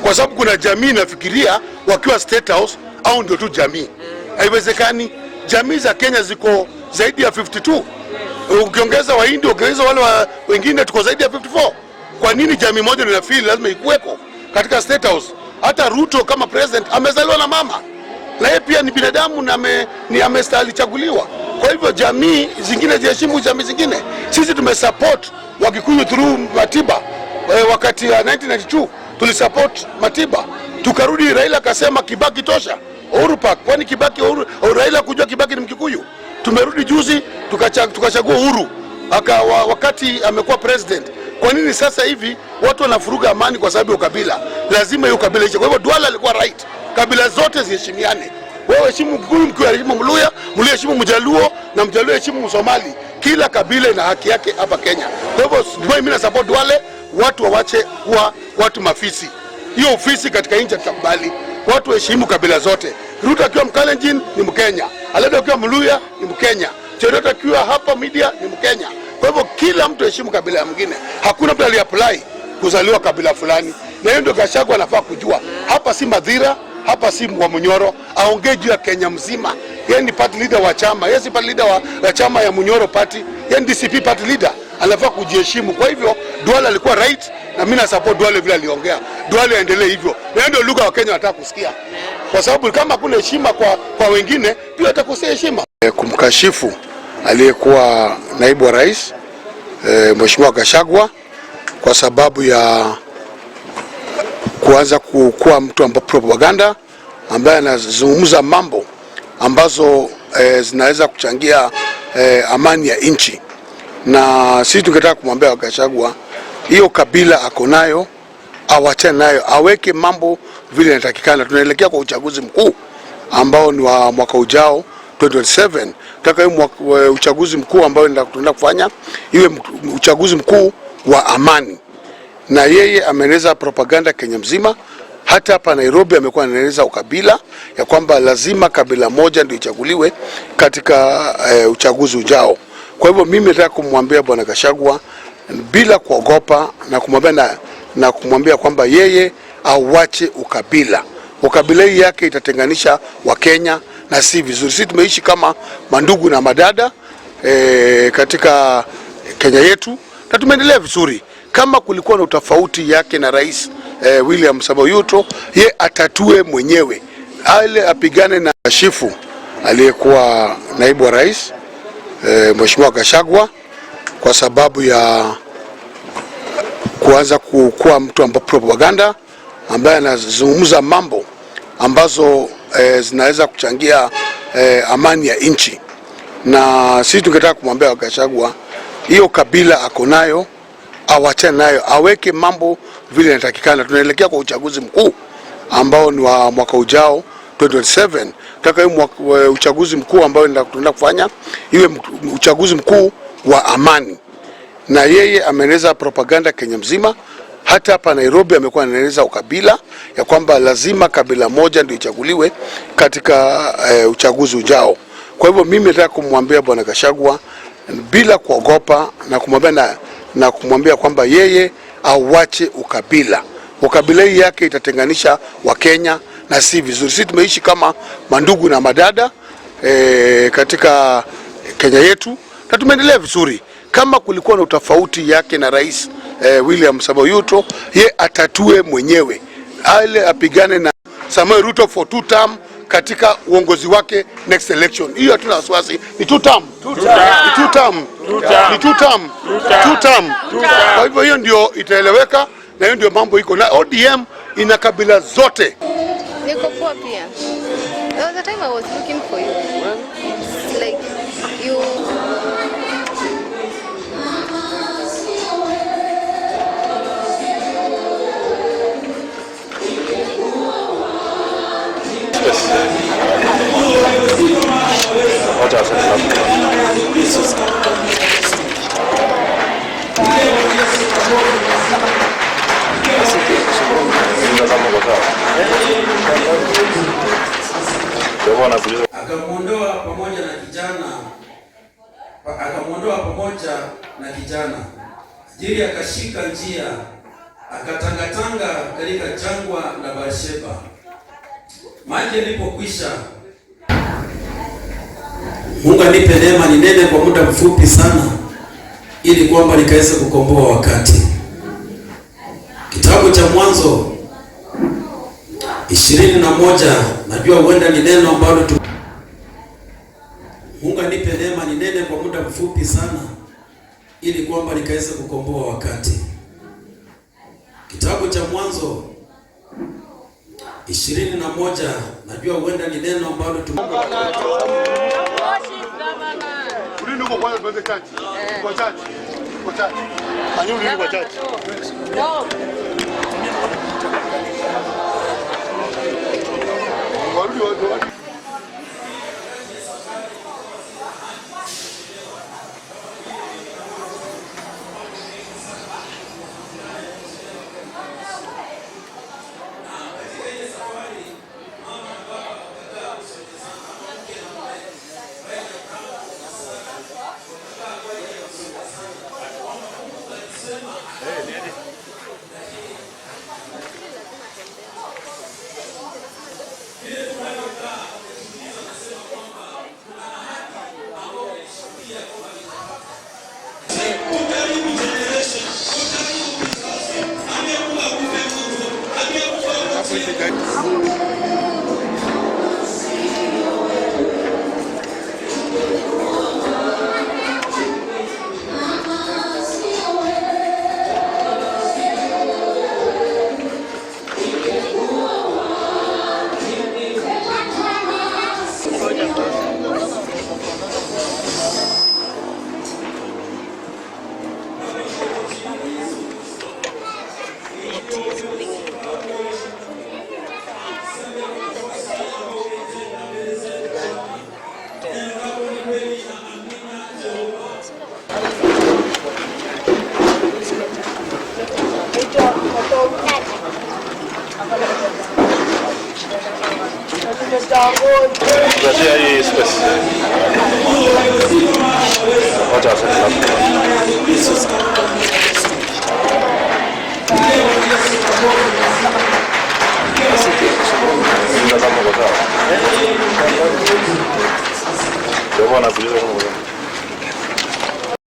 Kwa sababu kuna jamii nafikiria wakiwa State House au ndio tu jamii. Haiwezekani. Jamii za Kenya ziko zaidi ya 52. Ukiongeza Wahindi, ukiongeza wale wengine tuko zaidi ya 54. Kwa nini jamii moja ndio inafeel lazima ikuweko katika State House? Hata Ruto kama president amezaliwa na mama. Na yeye pia ni binadamu na amestahili chaguliwa. Kwa hivyo jamii zingine ziheshimu jamii zingine. Sisi tumesupport Wakikuyu through Matiba. Wakati ya 1992 tulisupport Matiba. Tukarudi Raila akasema Kibaki tosha. Uhuru Park, kwani Kibaki Raila kujua Kibaki ni Mkikuyu. Tumerudi juzi tukachagua Uhuru wakati amekuwa president. Kwa nini sasa hivi watu wanafuruga amani kwa sababu ya ukabila? Lazima hiyo kabila ishe. Kwa hivyo Duale alikuwa right. Kabila zote ziheshimiane. Wewe heshimu Mkikuyu, Mkikuyu heshimu Mluya, Mluya heshimu Mjaluo na Mjaluo heshimu Msomali. Kila kabila ina haki yake hapa Kenya. Kwa hivyo mimi na support Duale, watu wawache kuwa watu mafisi. Hiyo ofisi katika nchi tutakubali. Watu heshimu kabila zote. Ruto akiwa Mkalenjin ni Mkenya. Aleda akiwa Mluya ni Mkenya. Cherota akiwa hapa media ni Mkenya. Kwa hivyo kila mtu heshimu kabila ya mwingine. Hakuna mtu aliapply kuzaliwa kabila fulani. Na hiyo ndio Gachagua anafaa kujua. Hapa si Madhira, hapa si Munyoro, aongee juu ya Kenya mzima. Yeye ni party leader wa chama. Yeye si party leader wa chama ya Munyoro party. Yeye ni DCP party leader. Anafaa kujiheshimu. Kwa hivyo Duale alikuwa right na mimi na support Duale vile aliongea. Duale aendelee hivyo. Na ndio lugha wa Kenya wanataka kusikia. Kwa sababu kama kuna heshima kwa wengine, pia atakosea heshima. Kumkashifu aliyekuwa naibu wa rais Mheshimiwa Gachagua kwa sababu ya kuanza kuwa mtu ambaye propaganda ambaye anazungumza mambo ambazo zinaweza kuchangia amani ya nchi. Na sisi tungetaka kumwambia Gachagua hiyo kabila ako nayo awachane nayo, aweke mambo vile inatakikana. Tunaelekea kwa uchaguzi mkuu ambao ni wa mwaka ujao 2027. Tutaka hiyo uchaguzi mkuu ambao tunaenda kufanya iwe uchaguzi mkuu wa amani. Na yeye ameneza propaganda Kenya mzima. Hata hapa Nairobi amekuwa anaeleza ukabila ya kwamba lazima kabila moja ndio ichaguliwe katika uchaguzi ujao. Kwa hivyo mimi nataka kumwambia bwana Gachagua bila kuogopa na kumwambia kwamba yeye awache ukabila. Ukabila hii yake itatenganisha Wakenya na si vizuri. Sisi tumeishi kama mandugu na madada katika Kenya yetu na tumeendelea vizuri. Kama kulikuwa na utofauti yake na Rais William Samoei Ruto, ye atatue mwenyewe. Ale apigane na kashifu aliyekuwa naibu wa rais Mheshimiwa Gachagua kwa sababu ya kuanza kuwa mtu ambaye propaganda ambaye anazungumza mambo ambazo zinaweza kuchangia amani ya nchi. Na sisi tungetaka kumwambia Gachagua hiyo kabila ako nayo awachane nayo, aweke mambo vile inatakikana. Tunaelekea kwa uchaguzi mkuu ambao ni wa mwaka ujao 2027. Tutaka hiyo uchaguzi mkuu ambao tunaenda kufanya iwe uchaguzi mkuu wa amani. Na yeye ameneza propaganda Kenya mzima. Hata hapa Nairobi amekuwa anaeleza ukabila ya kwamba lazima kabila moja ndio ichaguliwe katika uchaguzi ujao. Kwa hivyo mimi nataka kumwambia bwana Gachagua bila kuogopa na kumwambia kwamba yeye awache ukabila. Ukabila hii yake itatenganisha Wakenya na si vizuri. Sisi tumeishi kama mandugu na madada katika Kenya yetu na tumeendelea vizuri. Kama kulikuwa na utofauti yake na Rais William Samoei Ruto, ye atatue mwenyewe. Ale apigane na Samoei Ruto for 2 term katika uongozi wake next election. Hiyo hatuna wasiwasi. Ni 2 term. Ni 2 term. Kwa hivyo hiyo ndio itaeleweka na hiyo ndio mambo iko. Na ODM ina kabila zote. Niko poa pia. There was a time I was looking for you. Like you Akamuondoa pamoja na kijana. Jili akashika njia akatangatanga katika jangwa la Barsheba. Maji yalipokwisha, Mungu anipe neema ninene kwa muda mfupi sana ili kwamba nikaweze kukomboa wakati. Kitabu cha Mwanzo 21, najua huenda ni neno ambalo Mungu anipe neema ninene kwa muda mfupi sana ili kwamba nikaweze kukomboa wakati. Kitabu cha Mwanzo 21, najua huenda ni neno ambalo Tuachie hii space. Wacha sasa. Ndio bwana kuuliza kama